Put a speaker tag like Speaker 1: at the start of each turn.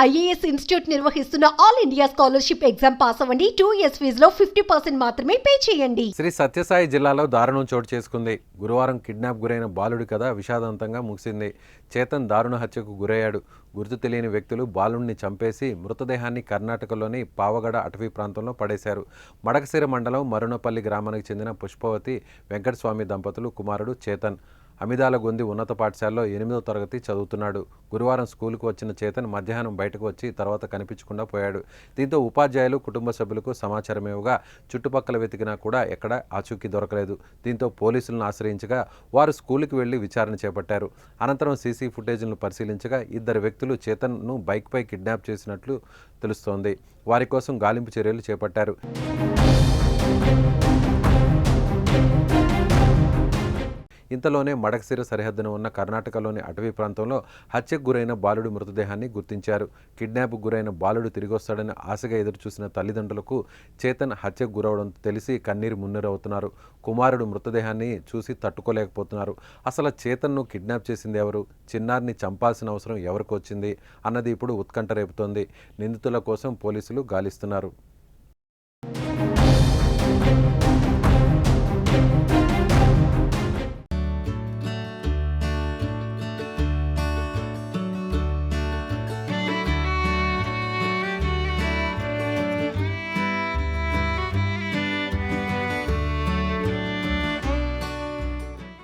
Speaker 1: IAS institute నిర్వహిస్తున్న all India scholarship exam pass అవ్వండి. 2 years ఫీజులో 50% మాత్రమే పే చేయండి.
Speaker 2: శ్రీ సత్యసాయి జిల్లాలో దారుణం చోటు చేసుకుంది. గురువారం కిడ్నాప్ గురైన బాలుడి కథ విషాదంతంగా ముగిసింది. చేతన్ దారుణ హత్యకు గురయ్యాడు. గుర్తు తెలియని వ్యక్తులు బాలుడిని చంపేసి మృతదేహాన్ని కర్ణాటకలోని పావగడ అటవీ ప్రాంతంలో పడేశారు. మడకశిర మండలం మరునపల్లి గ్రామానికి చెందిన పుష్పవతి వెంకటస్వామి దంపతులు కుమారుడు చేతన్ అమిదాలగొంది ఉన్నత పాఠశాలలో 8వ తరగతి చదువుతున్నాడు. గురువారం స్కూలుకు వచ్చిన చేతన్ మధ్యాహ్నం బయటకు వచ్చి తర్వాత కనిపించకుండా పోయాడు. దీంతో ఉపాధ్యాయులు కుటుంబ సభ్యులకు సమాచారం ఇవ్వగా చుట్టుపక్కల వెతికినా కూడా ఎక్కడ ఆచూకీ దొరకలేదు. దీంతో పోలీసులను ఆశ్రయించగా వారు స్కూలుకు వెళ్లి విచారణ చేపట్టారు. అనంతరం సీసీ ఫుటేజ్లను పరిశీలించగా 2 వ్యక్తులు చేతన్ను బైక్పై కిడ్నాప్ చేసినట్లు తెలుస్తోంది. వారి కోసం గాలింపు చర్యలు చేపట్టారు. ఇంతలోనే మడకశిర సరిహద్దున ఉన్న కర్ణాటకలోని అటవీ ప్రాంతంలో హత్యకు గురైన బాలుడి మృతదేహాన్ని గుర్తించారు. కిడ్నాప్కు గురైన బాలుడు తిరిగొస్తాడని ఆశగా ఎదురుచూసిన తల్లిదండ్రులకు చేతన్ హత్యకు గురవడంతో తెలిసి కన్నీరు మున్నీరవుతున్నారు. కుమారుడు మృతదేహాన్ని చూసి తట్టుకోలేకపోతున్నారు. అసలు చేతన్ను కిడ్నాప్ చేసింది ఎవరు? చిన్నారిని చంపాల్సిన అవసరం ఎవరికి వచ్చింది అన్నది ఇప్పుడు ఉత్కంఠ రేపుతోంది. నిందితుల కోసం పోలీసులు గాలిస్తున్నారు.